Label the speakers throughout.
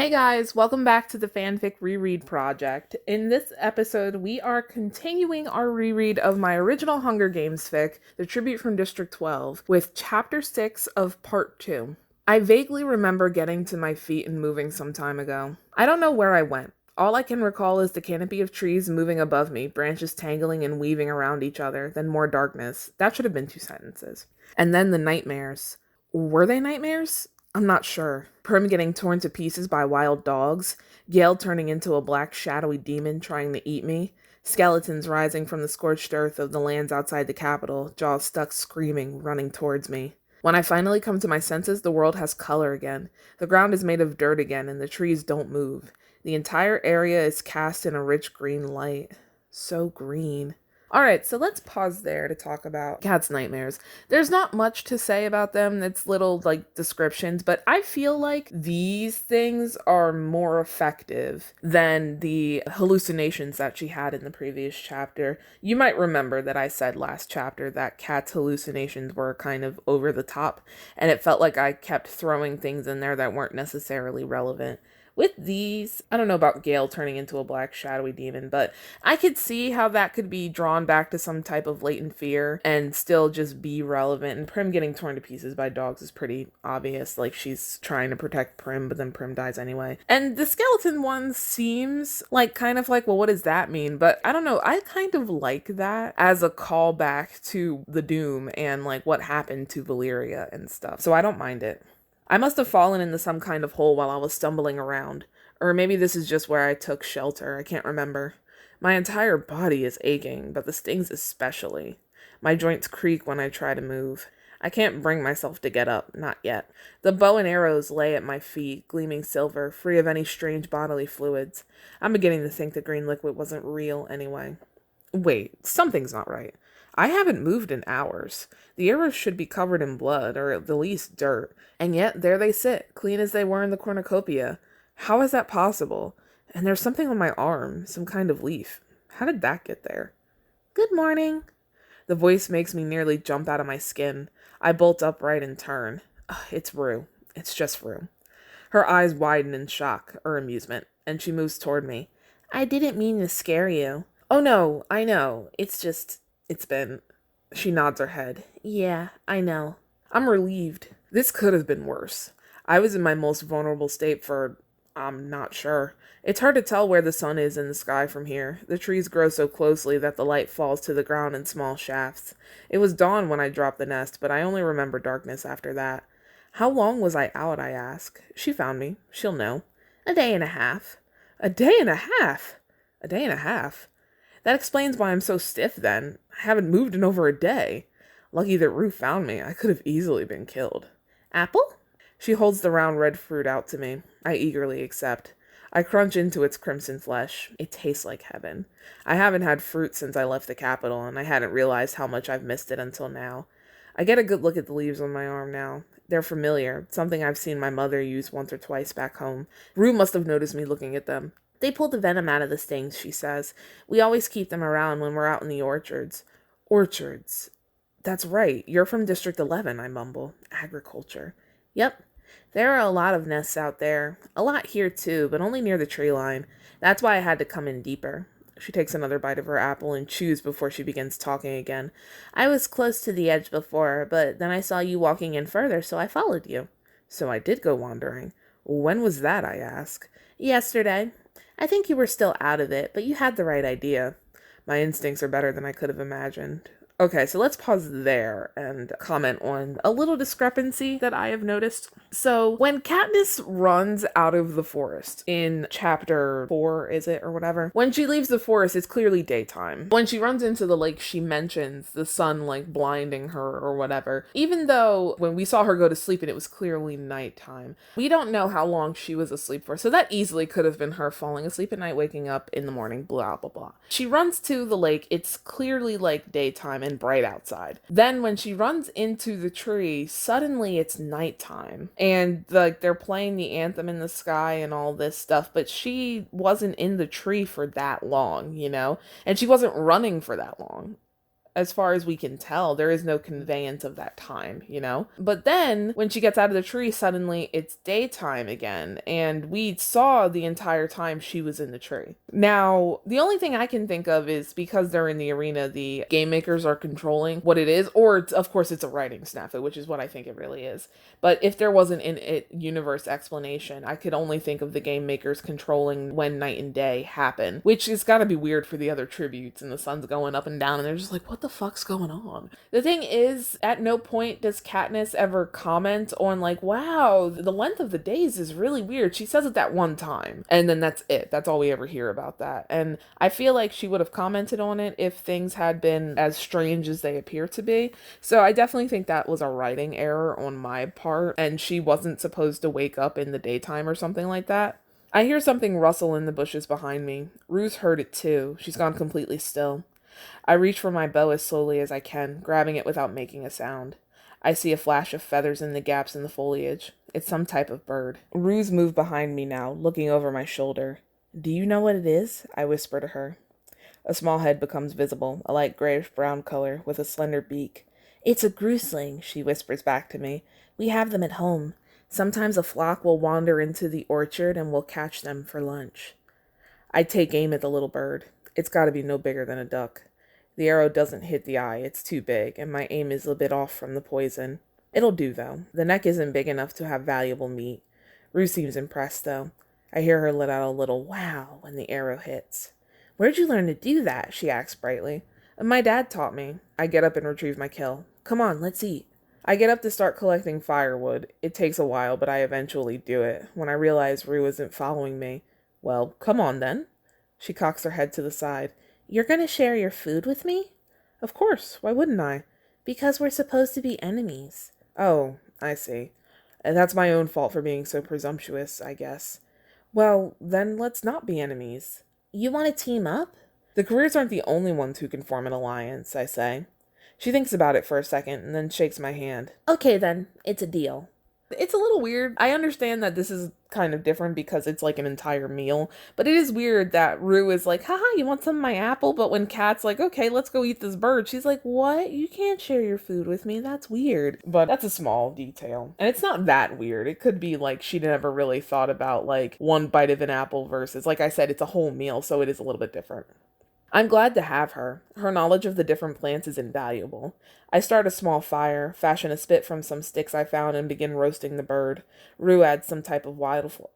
Speaker 1: Hey guys, welcome back to the Fanfic Reread Project. In this episode, we are continuing our reread of my original Hunger Games fic, The Tribute from District 12, with Chapter 6 of Part 2. I vaguely remember getting to my feet and moving some time ago. I don't know where I went. All I can recall is the canopy of trees moving above me, branches tangling and weaving around each other, then more darkness. That should have been 2 sentences. And then the nightmares. Were they nightmares? I'm not sure. Prim getting torn to pieces by wild dogs, Gale turning into a black shadowy demon trying to eat me, skeletons rising from the scorched earth of the lands outside the capital, jaws stuck screaming, running towards me. When I finally come to my senses, the world has color again. The ground is made of dirt again, and the trees don't move. The entire area is cast in a rich green light. So green. Alright, so let's pause there to talk about Cat's nightmares. There's not much to say about them. It's little, descriptions, but I feel like these things are more effective than the hallucinations that she had in the previous chapter. You might remember that I said last chapter that Cat's hallucinations were kind of over the top, and it felt like I kept throwing things in there that weren't necessarily relevant. With these, I don't know about Gale turning into a black shadowy demon, but I could see how that could be drawn back to some type of latent fear and still just be relevant. And Prim getting torn to pieces by dogs is pretty obvious. Like, she's trying to protect Prim, but then Prim dies anyway. And the skeleton one seems like well, what does that mean? But I don't know. I kind of like that as a callback to the Doom and like what happened to Valyria and stuff. So I don't mind it. I must have fallen into some kind of hole while I was stumbling around. Or maybe this is just where I took shelter, I can't remember. My entire body is aching, but the stings especially. My joints creak when I try to move. I can't bring myself to get up, not yet. The bow and arrows lay at my feet, gleaming silver, free of any strange bodily fluids. I'm beginning to think the green liquid wasn't real anyway. Wait, something's not right. I haven't moved in hours. The arrows should be covered in blood, or at the least dirt. And yet, there they sit, clean as they were in the cornucopia. How is that possible? And there's something on my arm, some kind of leaf. How did that get there? Good morning. The voice makes me nearly jump out of my skin. I bolt upright and turn. It's Rue. It's just Rue. Her eyes widen in shock, or amusement, and she moves toward me. I didn't mean to scare you. Oh no, I know. It's been... She nods her head. Yeah, I know. I'm relieved. This could have been worse. I was in my most vulnerable state for... I'm not sure. It's hard to tell where the sun is in the sky from here. The trees grow so closely that the light falls to the ground in small shafts. It was dawn when I dropped the nest, but I only remember darkness after that. How long was I out, I ask. She found me. She'll know. A day and a half. A day and a half? A day and a half? That explains why I'm so stiff then. I haven't moved in over a day. Lucky that Rue found me. I could have easily been killed. Apple? She holds the round red fruit out to me. I eagerly accept. I crunch into its crimson flesh. It tastes like heaven. I haven't had fruit since I left the capital, and I hadn't realized how much I've missed it until now. I get a good look at the leaves on my arm now. They're familiar, something I've seen my mother use once or twice back home. Rue must have noticed me looking at them. They pull the venom out of the stings, she says. We always keep them around when we're out in the orchards. Orchards. That's right. You're from District 11, I mumble. Agriculture. Yep. There are a lot of nests out there. A lot here, too, but only near the tree line. That's why I had to come in deeper. She takes another bite of her apple and chews before she begins talking again. I was close to the edge before, but then I saw you walking in further, so I followed you. So I did go wandering. When was that, I ask. Yesterday. I think you were still out of it, but you had the right idea. My instincts are better than I could have imagined. Okay, so let's pause there and comment on a little discrepancy that I have noticed. So when Katniss runs out of the forest in chapter 4, is it, or whatever? When she leaves the forest, it's clearly daytime. When she runs into the lake, she mentions the sun blinding her or whatever. Even though when we saw her go to sleep and it was clearly nighttime, we don't know how long she was asleep for. So that easily could have been her falling asleep at night, waking up in the morning, blah, blah, blah. She runs to the lake. It's clearly daytime and bright outside. Then when she runs into the tree, suddenly it's nighttime. And they're playing the anthem in the sky and all this stuff, but she wasn't in the tree for that long, you know? And she wasn't running for that long. As far as we can tell, there is no conveyance of that time, But then when she gets out of the tree, suddenly it's daytime again, and we saw the entire time she was in the tree. Now, the only thing I can think of is because they're in the arena, the game makers are controlling what it is, or of course it's a writing snafu, which is what I think it really is. But if there wasn't an universe explanation, I could only think of the game makers controlling when night and day happen, which has got to be weird for the other tributes, and the sun's going up and down, and they're just like, what the fuck's going on? The thing is, at no point does Katniss ever comment on like, wow, the length of the days is really weird. She says it that one time, and then that's it. That's all we ever hear about that. And I feel like she would have commented on it if things had been as strange as they appear to be. So I definitely think that was a writing error on my part, and she wasn't supposed to wake up in the daytime or something like that. I hear something rustle in the bushes behind me. Rue's heard it too. She's gone completely still. I reach for my bow as slowly as I can, grabbing it without making a sound. I see a flash of feathers in the gaps in the foliage. It's some type of bird. Rue's moved behind me now, looking over my shoulder. Do you know what it is? I whisper to her. A small head becomes visible, a light grayish-brown color, with a slender beak. It's a grusling, she whispers back to me. We have them at home. Sometimes a flock will wander into the orchard and we'll catch them for lunch. I take aim at the little bird. It's got to be no bigger than a duck. The arrow doesn't hit the eye, it's too big, and my aim is a bit off from the poison. It'll do, though. The neck isn't big enough to have valuable meat. Rue seems impressed, though. I hear her let out a little wow when the arrow hits. Where'd you learn to do that? She asks brightly. My dad taught me. I get up and retrieve my kill. Come on, let's eat. I get up to start collecting firewood. It takes a while, but I eventually do it. When I realize Rue isn't following me. Well, come on then. She cocks her head to the side. You're going to share your food with me? Of course. Why wouldn't I? Because we're supposed to be enemies. Oh, I see. That's my own fault for being so presumptuous, I guess. Well, then let's not be enemies. You want to team up? The careers aren't the only ones who can form an alliance, I say. She thinks about it for a second and then shakes my hand. Okay then, it's a deal. It's a little weird. I understand that this is kind of different because it's like an entire meal, but it is weird that Rue is like, haha, you want some of my apple? But when Kat's like, okay, let's go eat this bird, she's like, what? You can't share your food with me. That's weird. But that's a small detail. And it's not that weird. It could be like she never really thought about like one bite of an apple versus, like I said, it's a whole meal, so it is a little bit different. I'm glad to have her. Her knowledge of the different plants is invaluable. I start a small fire, fashion a spit from some sticks I found, and begin roasting the bird. Rue adds some type of wildflower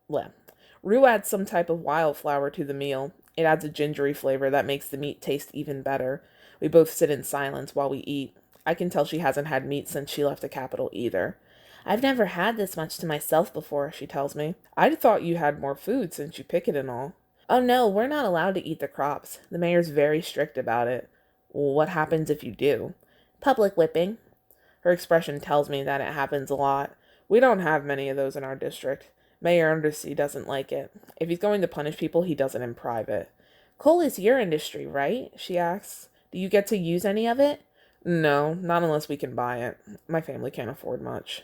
Speaker 1: to the meal. It adds a gingery flavor that makes the meat taste even better. We both sit in silence while we eat. I can tell she hasn't had meat since she left the capital either. I've never had this much to myself before, she tells me. I'd thought you had more food since you pick it and all. Oh no, we're not allowed to eat the crops. The mayor's very strict about it. What happens if you do? Public whipping. Her expression tells me that it happens a lot. We don't have many of those in our district. Mayor Undersea doesn't like it. If he's going to punish people, he does it in private. Coal is your industry, right? She asks. Do you get to use any of it? No, not unless we can buy it. My family can't afford much.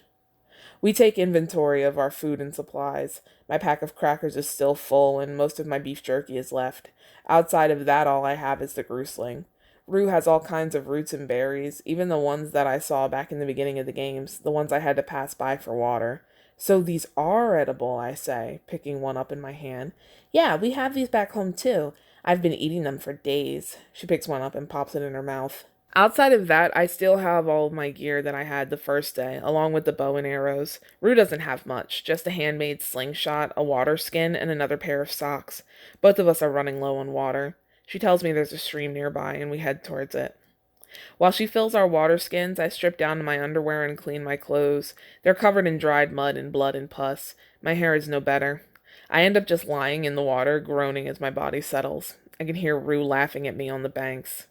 Speaker 1: We take inventory of our food and supplies. My pack of crackers is still full, and most of my beef jerky is left. Outside of that, all I have is the grusling. Rue has all kinds of roots and berries, even the ones that I saw back in the beginning of the games, the ones I had to pass by for water. So these are edible, I say, picking one up in my hand. Yeah, we have these back home too. I've been eating them for days. She picks one up and pops it in her mouth. Outside of that, I still have all of my gear that I had the first day, along with the bow and arrows. Rue doesn't have much, just a handmade slingshot, a water skin, and another pair of socks. Both of us are running low on water. She tells me there's a stream nearby, and we head towards it. While she fills our water skins, I strip down to my underwear and clean my clothes. They're covered in dried mud and blood and pus. My hair is no better. I end up just lying in the water, groaning as my body settles. I can hear Rue laughing at me on the banks.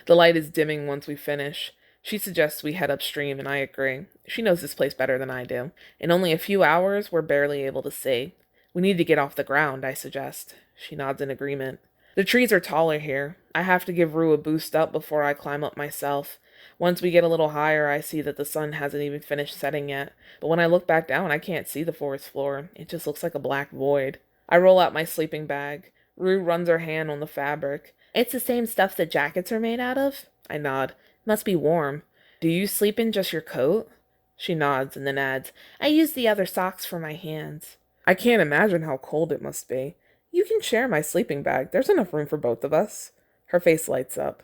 Speaker 1: The light is dimming once we finish. She suggests we head upstream, and I agree. She knows this place better than I do. In only a few hours, we're barely able to see. We need to get off the ground, I suggest. She nods in agreement. The trees are taller here. I have to give Rue a boost up before I climb up myself. Once we get a little higher, I see that the sun hasn't even finished setting yet. But when I look back down, I can't see the forest floor. It just looks like a black void. I roll out my sleeping bag. Rue runs her hand on the fabric. It's the same stuff the jackets are made out of? I nod. Must be warm. Do you sleep in just your coat? She nods and then adds, I use the other socks for my hands. I can't imagine how cold it must be. You can share my sleeping bag. There's enough room for both of us. Her face lights up.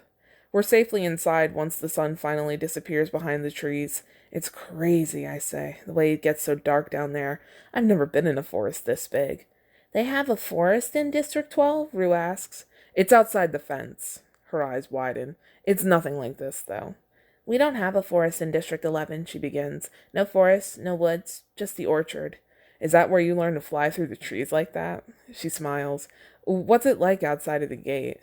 Speaker 1: We're safely inside once the sun finally disappears behind the trees. It's crazy, I say, the way it gets so dark down there. I've never been in a forest this big. They have a forest in District 12? Rue asks. It's outside the fence. Her eyes widen. It's nothing like this, though. We don't have a forest in District 11, she begins. No forest, no woods, just the orchard. Is that where you learn to fly through the trees like that? She smiles. What's it like outside of the gate?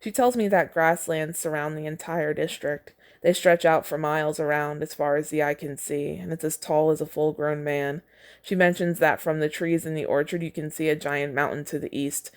Speaker 1: She tells me that grasslands surround the entire district. They stretch out for miles around as far as the eye can see, and it's as tall as a full-grown man. She mentions that from the trees in the orchard you can see a giant mountain to the east,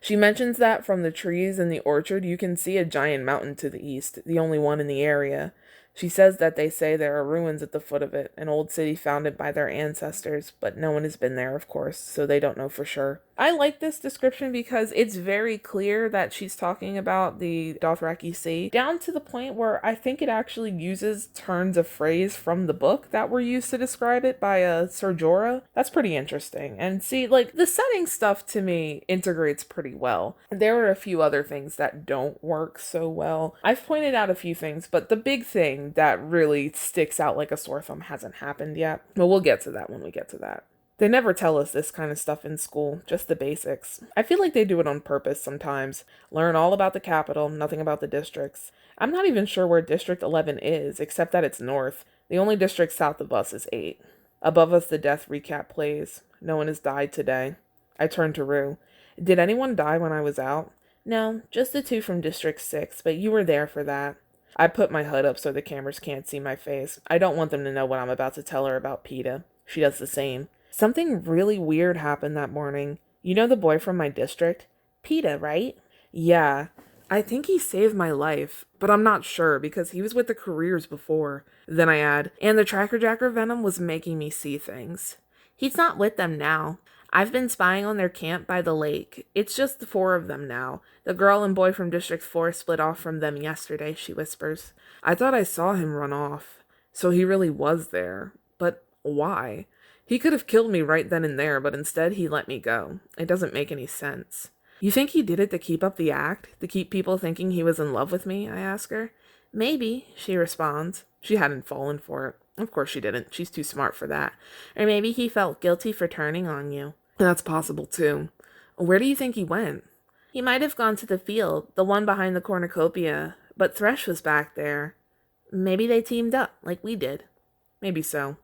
Speaker 1: She mentions that from the trees in the orchard you can see a giant mountain to the east, the only one in the area. She says that they say there are ruins at the foot of it, an old city founded by their ancestors, but no one has been there, of course, so they don't know for sure. I like this description because it's very clear that she's talking about the Dothraki Sea, down to the point where I think it actually uses turns of phrase from the book that were used to describe it by Sir Jorah. That's pretty interesting. And see, like, the setting stuff to me integrates pretty well. There are a few other things that don't work so well. I've pointed out a few things, but the big thing that really sticks out like a sore thumb hasn't happened yet. But we'll get to that when we get to that. They never tell us this kind of stuff in school, just the basics. I feel like they do it on purpose sometimes. Learn all about the capital, nothing about the districts. I'm not even sure where District 11 is, except that it's north. The only district south of us is 8. Above us the death recap plays. No one has died today. I turn to Rue. Did anyone die when I was out? No, just the 2 from District 6, but you were there for that. I put my hood up so the cameras can't see my face. I don't want them to know what I'm about to tell her about PETA. She does the same. Something really weird happened that morning. You know the boy from my district? PETA, right? Yeah. I think he saved my life, but I'm not sure because he was with the careers before. Then I add, and the Tracker Jacker venom was making me see things. He's not with them now. I've been spying on their camp by the lake. It's just the 4 of them now. The girl and boy from District 4 split off from them yesterday, she whispers. I thought I saw him run off. So he really was there. But why? He could have killed me right then and there, but instead he let me go. It doesn't make any sense. You think he did it to keep up the act? To keep people thinking he was in love with me? I ask her. Maybe, she responds. She hadn't fallen for it. Of course she didn't. She's too smart for that. Or maybe he felt guilty for turning on you. That's possible too. Where do you think he went? He might have gone to the field, the one behind the cornucopia, but Thresh was back there. Maybe they teamed up, like we did. Maybe so.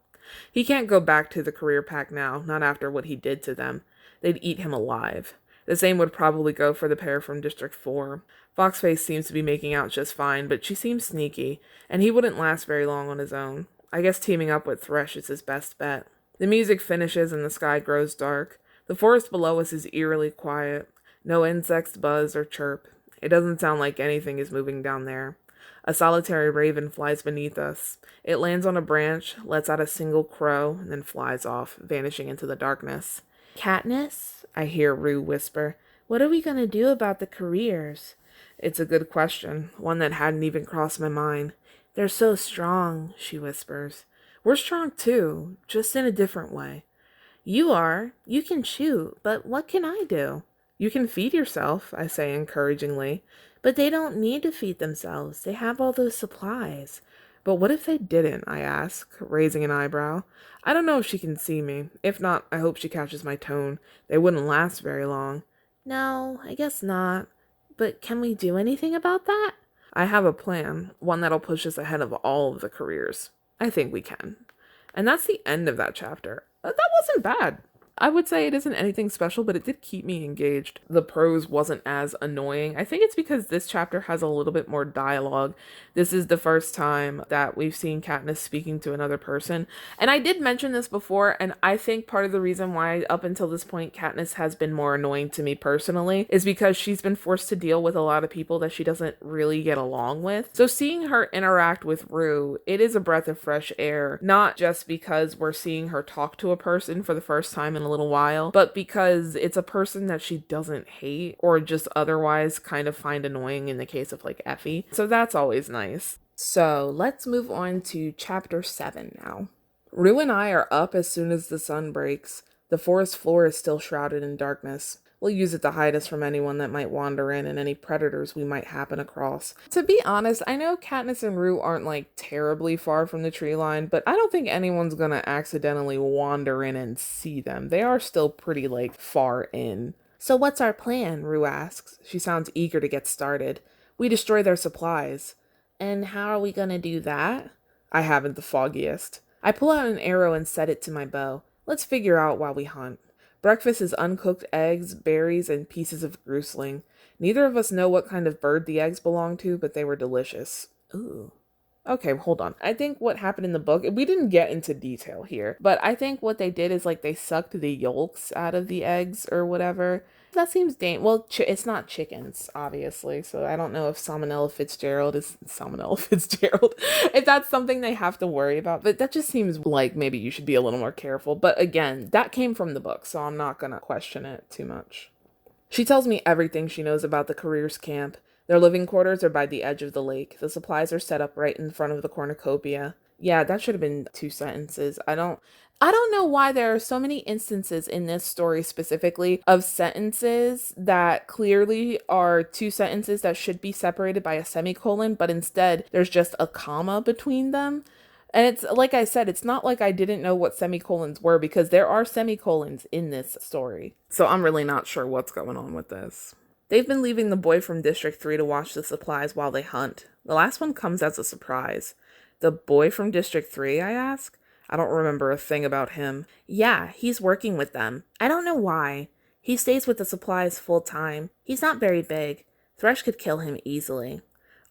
Speaker 1: He can't go back to the career pack now, not after what he did to them. They'd eat him alive. The same would probably go for the pair from District 4. Foxface seems to be making out just fine, but she seems sneaky, and he wouldn't last very long on his own. I guess teaming up with Thresh is his best bet. The music finishes and the sky grows dark. The forest below us is eerily quiet. No insects buzz or chirp. It doesn't sound like anything is moving down there. A solitary raven flies beneath us. It lands on a branch, lets out a single crow, and then flies off, vanishing into the darkness. Katniss? I hear Rue whisper. What are we going to do about the careers? It's a good question, one that hadn't even crossed my mind. They're so strong, she whispers. We're strong too, just in a different way. You are. You can shoot, but what can I do? You can feed yourself, I say encouragingly. But they don't need to feed themselves. They have all those supplies. But what if they didn't, I ask, raising an eyebrow. I don't know if she can see me. If not, I hope she catches my tone. They wouldn't last very long. No, I guess not. But can we do anything about that? I have a plan, one that'll push us ahead of all of the careers. I think we can. And that's the end of that chapter. That wasn't bad. I would say it isn't anything special, but it did keep me engaged. The prose wasn't as annoying. I think it's because this chapter has a little bit more dialogue. This is the first time that we've seen Katniss speaking to another person. And I did mention this before, and I think part of the reason why up until this point Katniss has been more annoying to me personally is because she's been forced to deal with a lot of people that she doesn't really get along with. So seeing her interact with Rue, it is a breath of fresh air, not just because we're seeing her talk to a person for the first time in in a little while, but because it's a person that she doesn't hate or just otherwise kind of find annoying in the case of like Effie. So that's always nice. So let's move on to chapter 7 now. Rue and I are up as soon as the sun breaks. The forest floor is still shrouded in darkness. We'll use it to hide us from anyone that might wander in and any predators we might happen across. To be honest, I know Katniss and Rue aren't like terribly far from the tree line, but I don't think anyone's gonna accidentally wander in and see them. They are still pretty like far in. So what's our plan? Rue asks. She sounds eager to get started. We destroy their supplies. And how are we gonna do that? I haven't the foggiest. I pull out an arrow and set it to my bow. Let's figure out while we hunt. Breakfast is uncooked eggs, berries, and pieces of grusling. Neither of us know what kind of bird the eggs belong to, but they were delicious. Ooh. Okay, hold on. I think what happened in the book, we didn't get into detail here, but I think what they did is like they sucked the yolks out of the eggs or whatever. That seems well, it's not chickens, obviously, so I don't know if Salmonella Fitzgerald is Salmonella Fitzgerald, if that's something they have to worry about, but that just seems like maybe you should be a little more careful. But again, that came from the book, so I'm not gonna question it too much. She tells me everything she knows about the careers camp. Their living quarters are by the edge of the lake. The supplies are set up right in front of the cornucopia. Yeah, that should have been 2 sentences. I don't know why there are so many instances in this story specifically of sentences that clearly are 2 sentences that should be separated by a semicolon, but instead there's just a comma between them. And it's like I said, it's not like I didn't know what semicolons were because there are semicolons in this story. So I'm really not sure what's going on with this. They've been leaving the boy from District 3 to watch the supplies while they hunt. The last one comes as a surprise. The boy from District 3, I ask? I don't remember a thing about him. Yeah, he's working with them. I don't know why. He stays with the supplies full time. He's not very big. Thresh could kill him easily.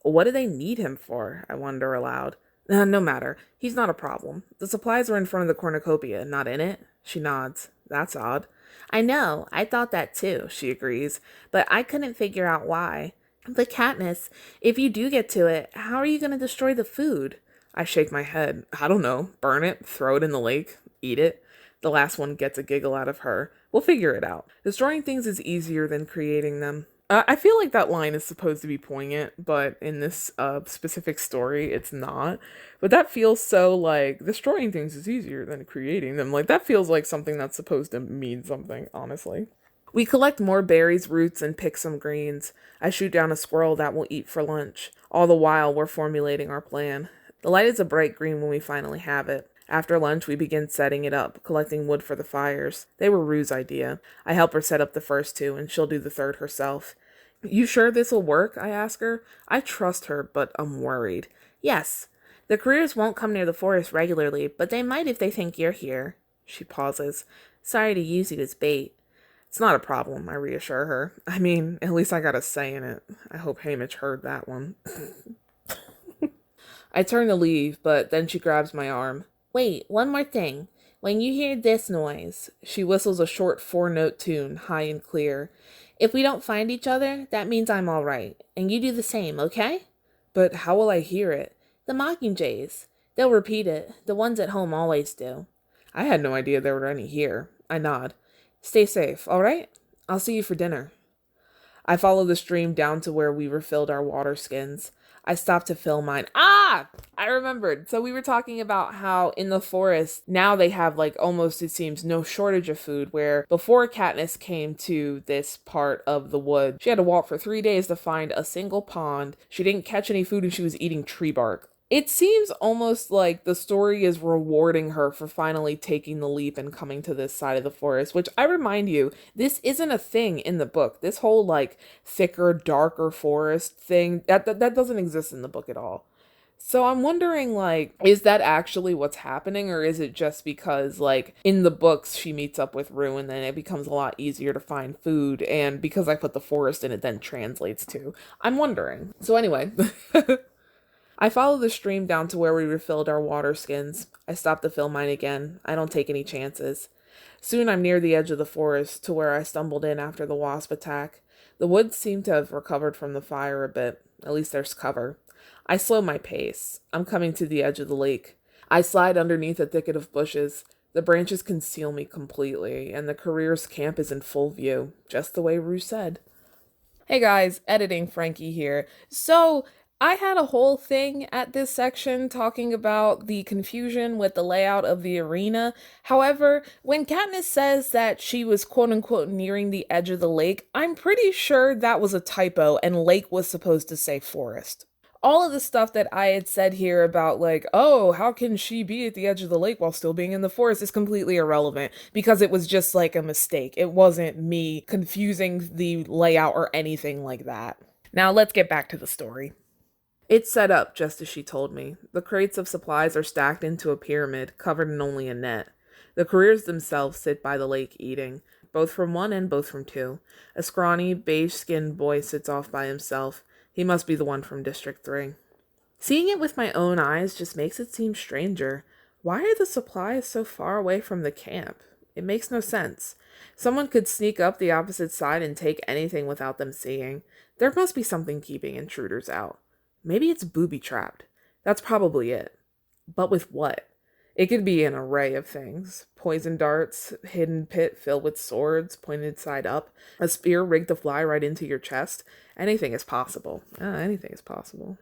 Speaker 1: What do they need him for? I wonder aloud. No matter. He's not a problem. The supplies are in front of the cornucopia, not in it. She nods. That's odd. I know. I thought that too, she agrees. But I couldn't figure out why. But Katniss, if you do get to it, how are you going to destroy the food? I shake my head. I don't know. Burn it, throw it in the lake, eat it. The last one gets a giggle out of her. We'll figure it out. Destroying things is easier than creating them. I feel like that line is supposed to be poignant, but in this specific story, it's not. But that feels so like, destroying things is easier than creating them. Like, that feels like something that's supposed to mean something, honestly. We collect more berries, roots, and pick some greens. I shoot down a squirrel that we'll eat for lunch. All the while, we're formulating our plan. The light is a bright green when we finally have it. After lunch, we begin setting it up, collecting wood for the fires. They were Rue's idea. I help her set up the first 2, and she'll do the third herself. You sure this'll work? I ask her. I trust her, but I'm worried. Yes. The careers won't come near the forest regularly, but they might if they think you're here. She pauses. Sorry to use you as bait. It's not a problem, I reassure her. I mean, at least I got a say in it. I hope Haymitch heard that one. I turn to leave, but then she grabs my arm. Wait, one more thing. When you hear this noise, she whistles a short 4-note tune, high and clear. If we don't find each other, that means I'm all right. And you do the same, okay? But how will I hear it? The mockingjays. They'll repeat it. The ones at home always do. I had no idea there were any here. I nod. Stay safe, all right? I'll see you for dinner. I follow the stream down to where we refilled our water skins. I stopped to fill mine. I remembered. So we were talking about how in the forest, now they have like almost, it seems, no shortage of food, where before Katniss came to this part of the wood, she had to walk for 3 days to find a single pond. She didn't catch any food and she was eating tree bark. It seems almost like the story is rewarding her for finally taking the leap and coming to this side of the forest, which I remind you, this isn't a thing in the book. This whole like thicker, darker forest thing, that doesn't exist in the book at all. So I'm wondering, like, is that actually what's happening, or is it just because, like, in the books she meets up with Rue and then it becomes a lot easier to find food, and because I put the forest in, it then translates to? I'm wondering. So anyway... I follow the stream down to where we refilled our water skins. I stop to fill mine again. I don't take any chances. Soon I'm near the edge of the forest, to where I stumbled in after the wasp attack. The woods seem to have recovered from the fire a bit. At least there's cover. I slow my pace. I'm coming to the edge of the lake. I slide underneath a thicket of bushes. The branches conceal me completely, and the careers camp is in full view, just the way Rue said. Hey guys, editing Frankie here. So, I had a whole thing at this section talking about the confusion with the layout of the arena. However, when Katniss says that she was quote unquote nearing the edge of the lake, I'm pretty sure that was a typo and lake was supposed to say forest. All of the stuff that I had said here about, like, oh, how can she be at the edge of the lake while still being in the forest is completely irrelevant because it was just like a mistake. It wasn't me confusing the layout or anything like that. Now let's get back to the story. It's set up just as she told me. The crates of supplies are stacked into a pyramid, covered in only a net. The careers themselves sit by the lake eating, both from one and both from two. A scrawny, beige-skinned boy sits off by himself. He must be the one from District 3. Seeing it with my own eyes just makes it seem stranger. Why are the supplies so far away from the camp? It makes no sense. Someone could sneak up the opposite side and take anything without them seeing. There must be something keeping intruders out. Maybe it's booby-trapped. That's probably it. But with what? It could be an array of things. Poison darts, hidden pit filled with swords, pointed side up, a spear rigged to fly right into your chest. Anything is possible. Anything is possible.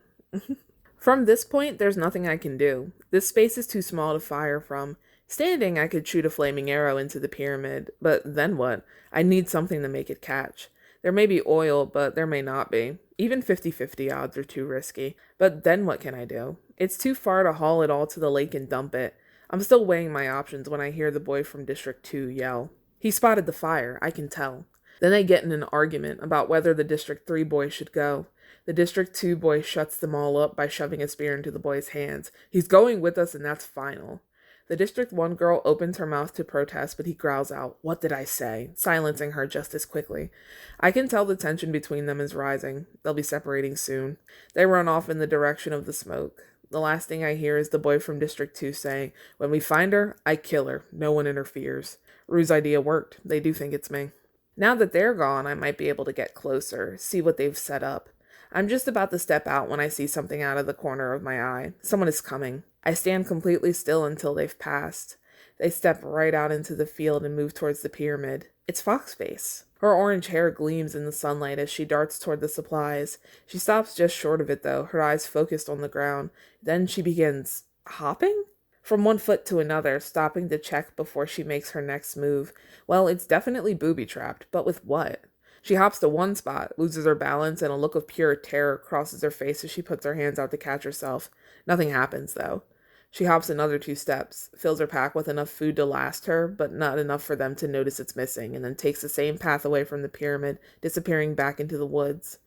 Speaker 1: From this point, there's nothing I can do. This space is too small to fire from. Standing, I could shoot a flaming arrow into the pyramid, but then what? I need something to make it catch. There may be oil, but there may not be. Even 50-50 odds are too risky. But then what can I do? It's too far to haul it all to the lake and dump it. I'm still weighing my options when I hear the boy from District 2 yell. He spotted the fire, I can tell. Then they get in an argument about whether the District 3 boy should go. The District 2 boy shuts them all up by shoving a spear into the boy's hands. He's going with us and that's final. The District 1 girl opens her mouth to protest, but he growls out, "What did I say?" silencing her just as quickly. I can tell the tension between them is rising. They'll be separating soon. They run off in the direction of the smoke. The last thing I hear is the boy from District 2 saying, "When we find her, I kill her. No one interferes." Rue's idea worked. They do think it's me. Now that they're gone, I might be able to get closer, see what they've set up. I'm just about to step out when I see something out of the corner of my eye. Someone is coming. I stand completely still until they've passed. They step right out into the field and move towards the pyramid. It's Foxface. Her orange hair gleams in the sunlight as she darts toward the supplies. She stops just short of it, though, her eyes focused on the ground. Then she begins hopping? From one foot to another, stopping to check before she makes her next move. Well, it's definitely booby-trapped, but with what? She hops to one spot, loses her balance, and a look of pure terror crosses her face as she puts her hands out to catch herself. Nothing happens, though. She hops another 2 steps, fills her pack with enough food to last her, but not enough for them to notice it's missing, and then takes the same path away from the pyramid, disappearing back into the woods.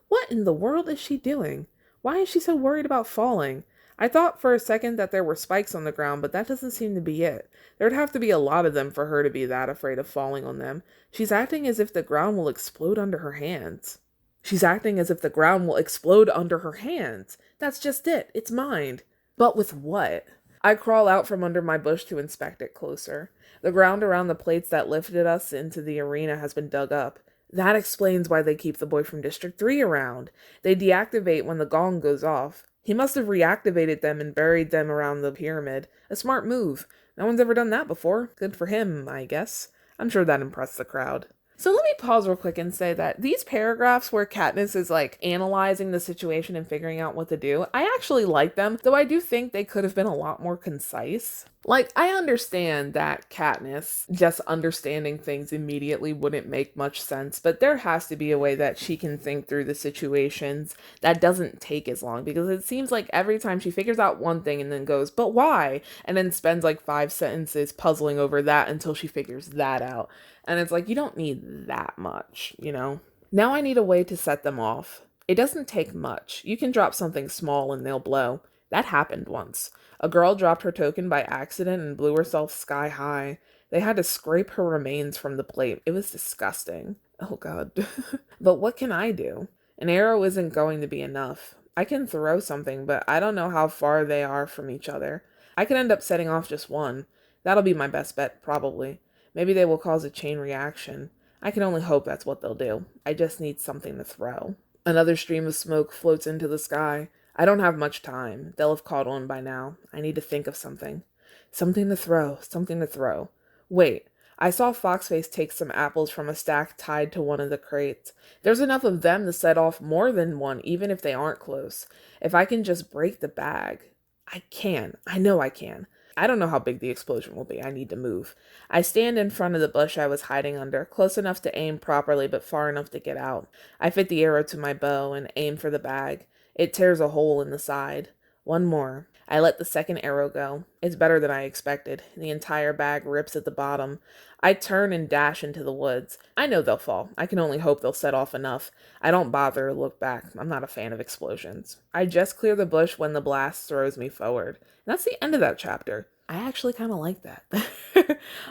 Speaker 1: What in the world is she doing? Why is she so worried about falling? I thought for a second that there were spikes on the ground, but that doesn't seem to be it. There'd have to be a lot of them for her to be that afraid of falling on them. She's acting as if the ground will explode under her hands. That's just it. It's mind. But with what? I crawl out from under my bush to inspect it closer. The ground around the plates that lifted us into the arena has been dug up. That explains why they keep the boy from District 3 around. They deactivate when the gong goes off. He must have reactivated them and buried them around the pyramid. A smart move. No one's ever done that before. Good for him, I guess. I'm sure that impressed the crowd. So let me pause real quick and say that these paragraphs where Katniss is like analyzing the situation and figuring out what to do, I actually like them, though I do think they could have been a lot more concise. Like, I understand that Katniss just understanding things immediately wouldn't make much sense, but there has to be a way that she can think through the situations that doesn't take as long, because it seems like every time she figures out one thing and then goes, "But why?" and then spends like 5 sentences puzzling over that until she figures that out. And it's like, you don't need that much, you know? Now I need a way to set them off. It doesn't take much. You can drop something small and they'll blow. That happened once. A girl dropped her token by accident and blew herself sky high. They had to scrape her remains from the plate. It was disgusting. Oh God. But what can I do? An arrow isn't going to be enough. I can throw something, but I don't know how far they are from each other. I could end up setting off just one. That'll be my best bet, probably. Maybe they will cause a chain reaction. I can only hope that's what they'll do. I just need something to throw. Another stream of smoke floats into the sky. I don't have much time. They'll have caught on by now. I need to think of something. Something to throw, something to throw. Wait, I saw Foxface take some apples from a stack tied to one of the crates. There's enough of them to set off more than one, even if they aren't close. If I can just break the bag. I can. I know I can. I don't know how big the explosion will be. I need to move. I stand in front of the bush I was hiding under, close enough to aim properly, but far enough to get out. I fit the arrow to my bow and aim for the bag. It tears a hole in the side. One more. I let the second arrow go. It's better than I expected. The entire bag rips at the bottom. I turn and dash into the woods. I know they'll fall. I can only hope they'll set off enough. I don't bother to look back. I'm not a fan of explosions. I just clear the bush when the blast throws me forward. And that's the end of that chapter. I actually kind of like that.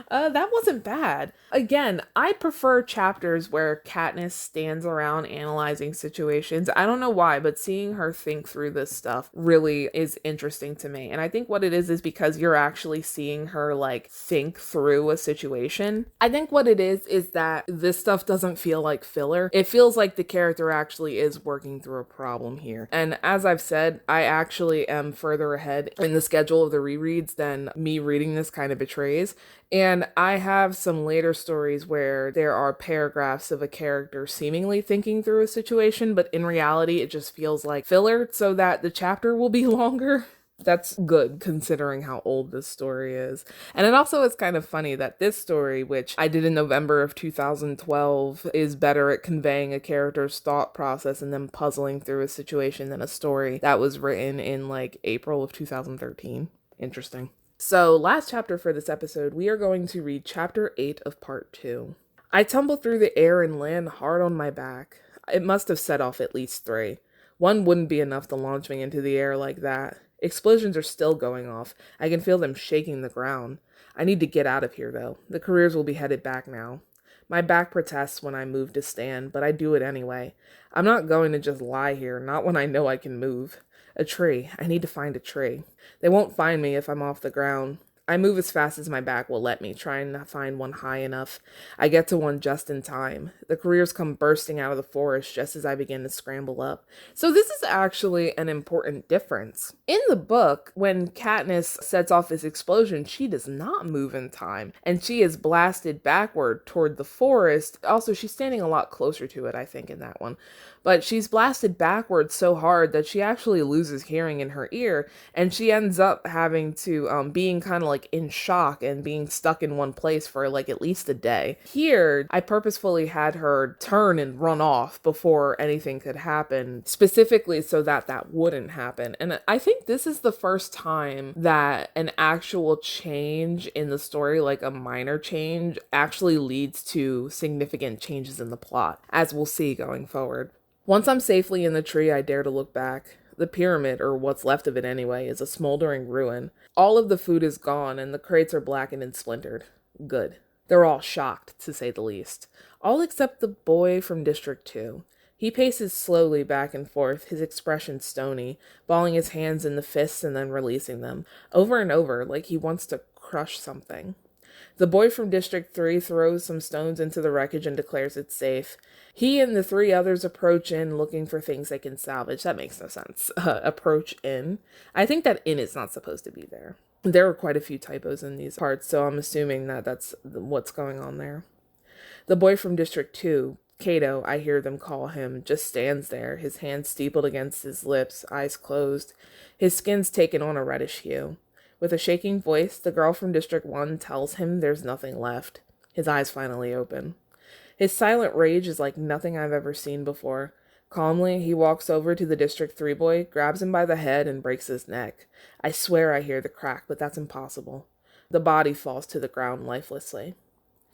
Speaker 1: That wasn't bad. Again, I prefer chapters where Katniss stands around analyzing situations. I don't know why, but seeing her think through this stuff really is interesting to me. And I think what it is because you're actually seeing her like think through a situation. I think what it is that this stuff doesn't feel like filler. It feels like the character actually is working through a problem here. And as I've said, I actually am further ahead in the schedule of the rereads than me reading this kind of betrays. And I have some later stories where there are paragraphs of a character seemingly thinking through a situation, but in reality, it just feels like filler so that the chapter will be longer. That's good considering how old this story is. And it also is kind of funny that this story, which I did in November of 2012, is better at conveying a character's thought process and then puzzling through a situation than a story that was written in like April of 2013. Interesting. So, last chapter for this episode, we are going to read chapter 8 of part 2. I tumble through the air and land hard on my back. It must have set off at least 3. One wouldn't be enough to launch me into the air like that. Explosions are still going off. I can feel them shaking the ground. I need to get out of here, though. The careers will be headed back now. My back protests when I move to stand, but I do it anyway. I'm not going to just lie here, not when I know I can move. A tree. I need to find a tree. They won't find me if I'm off the ground. I move as fast as my back will let me, trying to find one high enough. I get to one just in time. The careers come bursting out of the forest just as I begin to scramble up. So this is actually an important difference. In the book, when Katniss sets off this explosion, she does not move in time, and she is blasted backward toward the forest. Also, she's standing a lot closer to it, I think, in that one. But she's blasted backwards so hard that she actually loses hearing in her ear, and she ends up having to, being kind of like in shock and being stuck in one place for like at least a day. Here, I purposefully had her turn and run off before anything could happen, specifically so that that wouldn't happen. And I think this is the first time that an actual change in the story, like a minor change, actually leads to significant changes in the plot, as we'll see going forward. Once I'm safely in the tree, I dare to look back. The pyramid, or what's left of it anyway, is a smoldering ruin. All of the food is gone, and the crates are blackened and splintered. Good. They're all shocked, to say the least. All except the boy from District 2. He paces slowly back and forth, his expression stony, balling his hands in the fists and then releasing them, over and over, like he wants to crush something. The boy from District 3 throws some stones into the wreckage and declares it's safe. He and the 3 others approach in, looking for things they can salvage. That makes no sense. Approach in. I think that in is not supposed to be there. There are quite a few typos in these parts, so I'm assuming that that's what's going on there. The boy from District 2, Cato, I hear them call him, just stands there, his hands steepled against his lips, eyes closed. His skin's taken on a reddish hue. With a shaking voice, the girl from District 1 tells him there's nothing left. His eyes finally open. His silent rage is like nothing I've ever seen before. Calmly, he walks over to the District 3 boy, grabs him by the head, and breaks his neck. I swear I hear the crack, but that's impossible. The body falls to the ground lifelessly.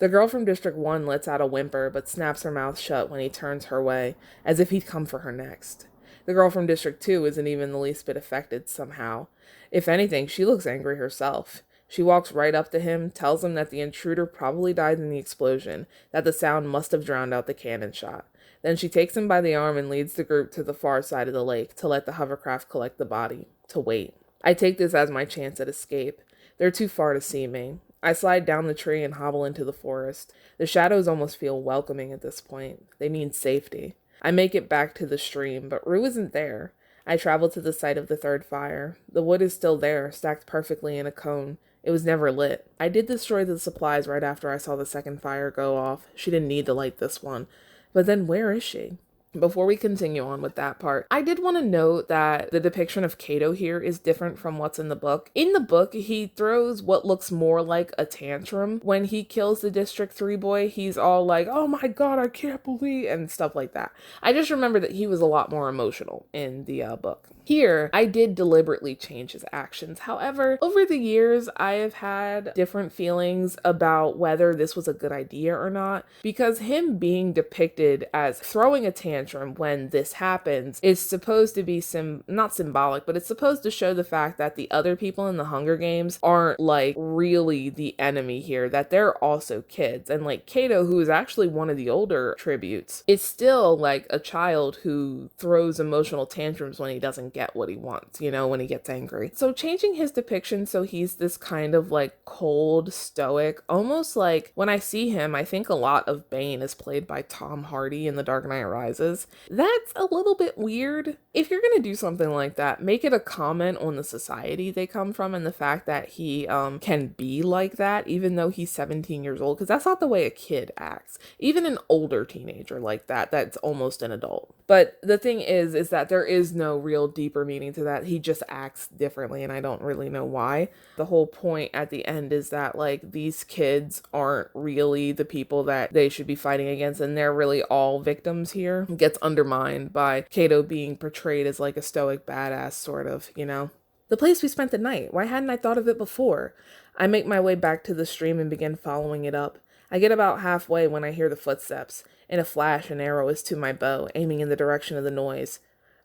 Speaker 1: The girl from District 1 lets out a whimper, but snaps her mouth shut when he turns her way, as if he'd come for her next. The girl from District 2 isn't even the least bit affected somehow. If anything, she looks angry herself. She walks right up to him, tells him that the intruder probably died in the explosion, that the sound must have drowned out the cannon shot. Then she takes him by the arm and leads the group to the far side of the lake to let the hovercraft collect the body, to wait. I take this as my chance at escape. They're too far to see me. I slide down the tree and hobble into the forest. The shadows almost feel welcoming at this point. They mean safety. I make it back to the stream, but Rue isn't there. I traveled to the site of the third fire. The wood is still there, stacked perfectly in a cone. It was never lit. I did destroy the supplies right after I saw the second fire go off. She didn't need to light this one. But then where is she? Before we continue on with that part, I did want to note that the depiction of Kato here is different from what's in the book. In the book, he throws what looks more like a tantrum. When he kills the District 3 boy, he's all like, oh my god, I can't believe, and stuff like that. I just remember that he was a lot more emotional in the book. Here, I did deliberately change his actions. However, over the years, I have had different feelings about whether this was a good idea or not, because him being depicted as throwing a tantrum when this happens is supposed to be not symbolic, but it's supposed to show the fact that the other people in the Hunger Games aren't like really the enemy here, that they're also kids. And like Kato, who is actually one of the older tributes, is still like a child who throws emotional tantrums when he doesn't get what he wants, when he gets angry. So changing his depiction so he's this kind of like cold, stoic, almost like when I see him, I think a lot of Bane is played by Tom Hardy in The Dark Knight Rises. That's a little bit weird. If you're gonna do something like that, make it a comment on the society they come from and the fact that he can be like that even though he's 17 years old, because that's not the way a kid acts. Even an older teenager like that's almost an adult. But the thing is that there is no real deeper meaning to that. He just acts differently, and I don't really know why. The whole point at the end is that like these kids aren't really the people that they should be fighting against, and they're really all victims here. It gets undermined by Kato being portrayed as like a stoic badass sort of, The place we spent the night. Why hadn't I thought of it before? I make my way back to the stream and begin following it up. I get about halfway when I hear the footsteps. In a flash, an arrow is to my bow, aiming in the direction of the noise.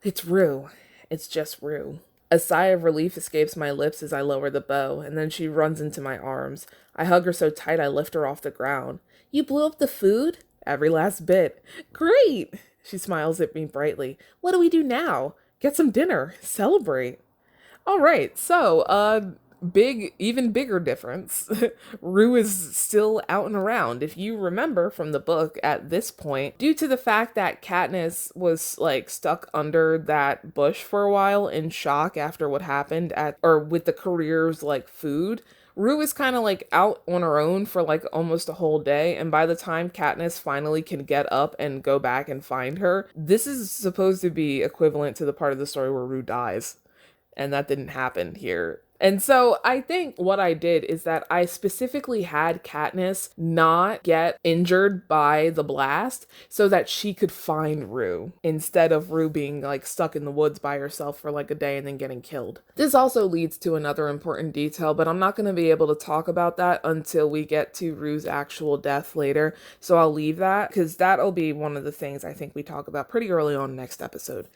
Speaker 1: It's Rue. It's just Rue. A sigh of relief escapes my lips as I lower the bow, and then she runs into my arms. I hug her so tight I lift her off the ground. You blew up the food? Every last bit. Great! She smiles at me brightly. What do we do now? Get some dinner. Celebrate. All right, so, even bigger difference. Rue is still out and around. If you remember from the book at this point, due to the fact that Katniss was like stuck under that bush for a while in shock after what happened with the careers like food, Rue is kind of like out on her own for like almost a whole day, and by the time Katniss finally can get up and go back and find her, this is supposed to be equivalent to the part of the story where Rue dies, and that didn't happen here. And so I think what I did is that I specifically had Katniss not get injured by the blast so that she could find Rue instead of Rue being like stuck in the woods by herself for like a day and then getting killed. This also leads to another important detail, but I'm not going to be able to talk about that until we get to Rue's actual death later. So I'll leave that because that'll be one of the things I think we talk about pretty early on next episode.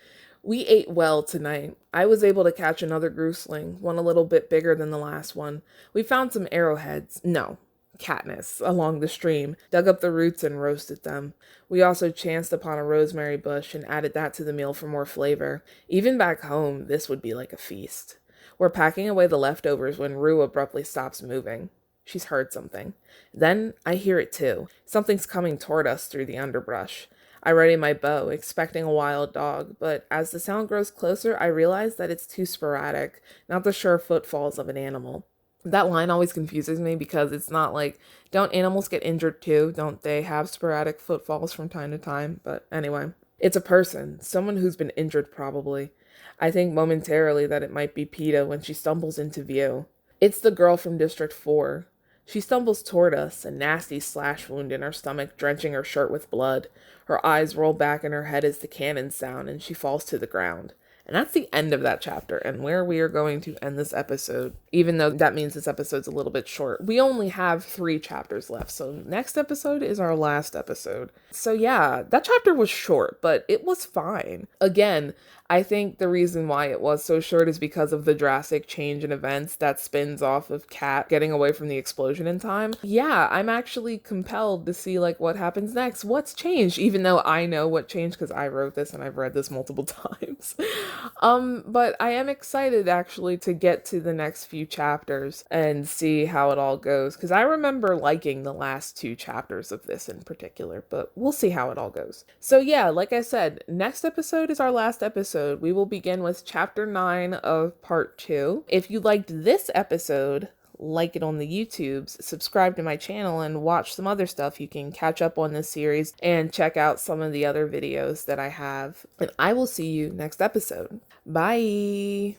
Speaker 1: We ate well tonight. I was able to catch another goosling, one a little bit bigger than the last one. We found some arrowheads, Katniss, along the stream, dug up the roots and roasted them. We also chanced upon a rosemary bush and added that to the meal for more flavor. Even back home, this would be like a feast. We're packing away the leftovers when Rue abruptly stops moving. She's heard something. Then I hear it too. Something's coming toward us through the underbrush. I ready my bow, expecting a wild dog, but as the sound grows closer, I realize that it's too sporadic, not the sure footfalls of an animal. That line always confuses me because it's not like, don't animals get injured too? Don't they have sporadic footfalls from time to time? But anyway, it's a person, someone who's been injured probably. I think momentarily that it might be Peeta when she stumbles into view. It's the girl from District 4. She stumbles toward us, a nasty slash wound in her stomach drenching her shirt with blood. Her eyes roll back in her head as the cannons sound, and she falls to the ground. And that's the end of that chapter, and where we are going to end this episode, even though that means this episode's a little bit short. We only have 3 chapters left, so next episode is our last episode. So yeah, that chapter was short, but it was fine. Again, I think the reason why it was so short is because of the drastic change in events that spins off of Kat getting away from the explosion in time. Yeah, I'm actually compelled to see like what happens next. What's changed? Even though I know what changed because I wrote this and I've read this multiple times. But I am excited actually to get to the next few chapters and see how it all goes, because I remember liking the last two chapters of this in particular, but we'll see how it all goes. So yeah, like I said, next episode is our last episode. We will begin with chapter 9 of part 2. If you liked this episode, like it on the YouTubes, subscribe to my channel, and watch some other stuff. You can catch up on this series and check out some of the other videos that I have. And I will see you next episode. Bye!